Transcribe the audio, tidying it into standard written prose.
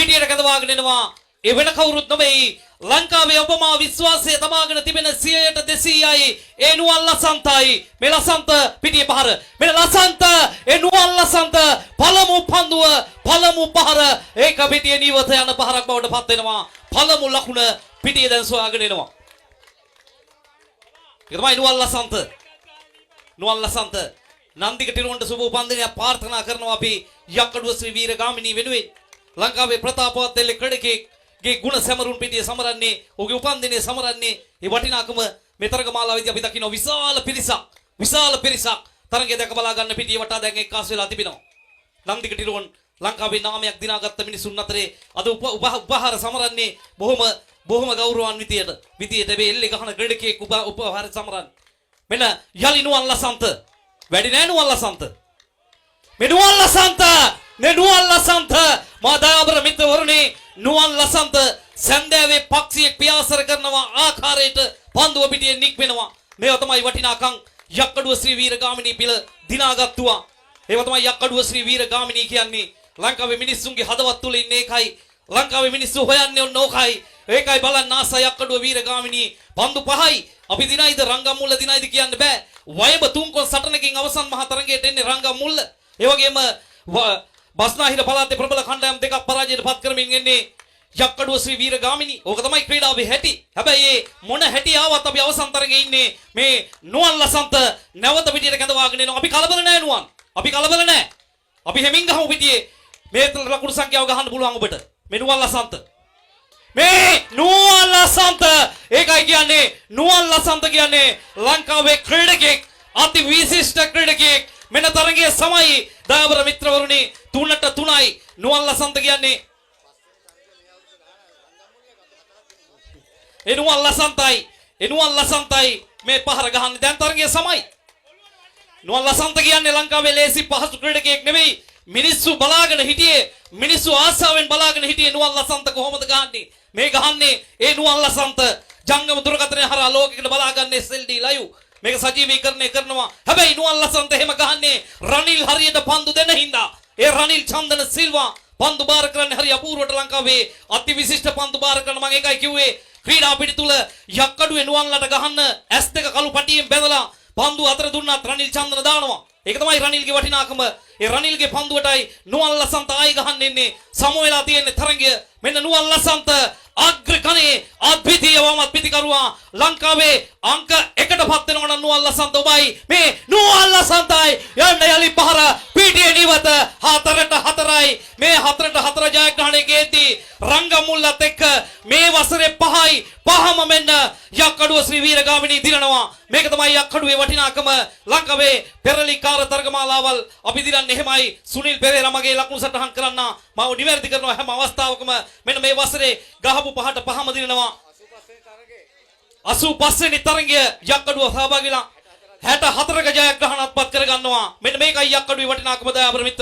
පිටියට කැඳවාගෙන එනවා. ඒ වෙන කවුරුත් නෙවෙයි ලංකාවේ ඔබමා විශ්වාසය තබාගෙන තිබෙන 100ට 200යි ඒ නුවන් ලසන්තයි. මේ ලසන්ත පිටියේ පහර. මේ ලසන්ත ඒ නුවන් ලසන්ත පළමු පන්දුව පළමු පහර ඒක පිටියේ නිවත යන පහරක් බවට පත් වෙනවා. පළමු ලකුණ පිටියේ දැන් සොයාගෙන එනවා. ඒ තමයි නුවන් ලසන්ත. නුවන් ලසන්ත නන්දික ටිරුවන්ට සුබ උපන්දිනයක් ප්‍රාර්ථනා කරනවා අපි යක්කඩුව ශ්‍රී වීරගාමිණී වෙනුවෙන්. ලංකාවේ ප්‍රතාපවත් දෙල්ලේ ක්‍රීඩකෙක්ගේ ගුණ සැමරුම් පිටියේ සමරන්නේ ඔහුගේ උපන්දිනයේ සමරන්නේ ඒ වටිනාකම මේ තරග මාලාවේදී අපි දකින්න විශාල පිරිසක් තරගය දැක බලා ගන්න පිටියේ වටා දැන් එක්කාස් වෙලා තිබෙනවා. නන්දික ටිරුවන් ලංකාවේ නාමයක් දිනාගත්ත මිනිසුන් අතරේ අද උපහාර සමරන්නේ බොහොම ගෞරවාන්විතයට විදියට මේ එල්ලේ ගහන ක්‍රීඩකයෙක් උපහාර සමරන්නේ. මෙන්න යලි නුවන් ලසන්ත වැඩි නෑ නුවන් ලසන්ත. මේ නුවන් ලසන්ත මා දයාබර මිත්‍රවරුනි නුවන් ලසන්ත සන්දෑවේ පක්ෂියෙක් පියාසර කරනවා ආකාරයට පන්දුව පිටියෙන් නික්වෙනවා. මේව තමයි වටිනාකම් යක්කඩුව ශ්‍රී වීරගාමිණී පිළ දිනාගත්තුවා. ඒව තමයි යක්කඩුව ශ්‍රී වීරගාමිණී කියන්නේ. ලංකාවේ මිනිස්සුන්ගේ හදවත් තුල ඉන්නේ ඒකයි. ලංකාවේ මිනිස්සු හොයන්නේ ඔන්න ඕකයි. ඒකයි බලන්න ආස යක්කඩුව වීරගාමිණී පන්දු 5යි. අපි දිනයිද රංගම්මුල්ල දිනයිද කියන්න බෑ. වයඹ තුන්කොන් සටනකින් අවසන් මහ තරගයට එන්නේ රංගම්මුල්ල. ඒ වගේම බස්නාහිර පළාතේ ප්‍රබල කණ්ඩායම් දෙකක් පරාජයට පත් කරමින් එන්නේ යක්කඩුව ශ්‍රී වීරගාමිණී. ඕක තමයි ක්‍රීඩාවේ හැටි. හැබැයි මේ මොන හැටි ආවත් අපි අවසන් තරගයේ ඉන්නේ මේ නුවන් ලසන්ත නැවත පිටියට කැඳවාගෙන එනවා. අපි කලබල නැහැ නුවන්. අපි කලබල නැහැ. අපි හැමින් ගහමු පිටියේ. මේ ලකුණු සංඛ්‍යාව ගහන්න පුළුවන් ඔබට. මේ නුවන් ලසන්ත. මේ නුවන් ලසන්ත ඒකයි කියන්නේ නුවන් ලසන්ත කියන්නේ ලංකාවේ ක්‍රීඩකෙක් අති විශිෂ්ට ක්‍රීඩකෙක්. මෙන්න තරගයේ සමයි දයාබර මිත්‍රවරුනි 3ට 3යි නුවන් ලසන්ත කියන්නේ එනුවන් ලසන්තයි මේ පහර ගහන්නේ දැන් තරගයේ සමයි. නුවන් ලසන්ත කියන්නේ ලංකාවේ ලේසි පහසු ක්‍රීඩකයෙක් නෙවෙයි. මිනිස්සු බලාගෙන හිටියේ මිනිස්සු ආසාවෙන් බලාගෙන හිටියේ නුවන් ලසන්ත කොහොමද ගහන්නේ. මේ ගහන්නේ ඒ නුවන් ලසන්ත ජංගම දුරකථනය හරහා ලෝකෙකට බලා ගන්න SLD ලයිව් මේක සජීවීකරණය කරනවා. හැබැයි නුවන් ලසන්ත එහෙම ගහන්නේ රනිල් හරියට පන්දු දෙන හින්දා. ඒ රනිල් චන්දන සිල්වා පන්දු බාර කරන්නේ හරි අපූර්වට ලංකාවේ අති විශිෂ්ට පන්දු බාර කරන මම ඒකයි කිව්වේ ක්‍රීඩා පිටි තුල යක්කඩුවේ නුවන්ලට ගහන්න S2 කළු පටියෙන් බැඳලා පන්දු අතර දුන්නත් රනිල් චන්දන දානවා. ඒක තමයි රනිල්ගේ වටිනාකම. ඒ රනිල්ගේ පන්දුවටයි නුවන් ලසන්ත ආයි ගහන්න එන්නේ. සම වෙලා තියෙන්නේ තරගය. මෙන්න නුවන් ලසන්ත අග්‍රකණේ අද්විතීය වමත් පිටිකරුවා ලංකාවේ අංක 1ට පත් වෙනවා නම් නුවන් ලසන්ත ඔබයි. මේ නුවන් ලසන්තයි යන්න යලි පහර පිටියේ නිවත 4ට 4යි. මේ 4ට 4 ජයග්‍රහණයේදී රංගමුල්ලත් එක්ක මේ වසරේ 5යි පහම මෙන්න යක්කඩුව ශ්‍රී වීරගාමිණී දිනනවා. මේක තමයි යක්කඩුවේ වටිනාකම. ලංකාවේ පෙරලිකාර තරගමාලාවල් අපි දිනන්නේ එහෙමයි. සුනිල් පෙරේරා මගේ ලකුණු සටහන් කරන්න මම නිවැරදි කරනවා හැම අවස්ථාවකම. මෙන්න මේ වසරේ ගහපු 5ට 5ම දිනනවා. 85 වෙනි තරගය යක්කඩුව සහභාගී වෙලා 64ක ජයග්‍රහණයක්පත් කර ගන්නවා. මෙන්න මේකයි යක්කඩුවේ වටිනාකම දයාබර මිත්‍ර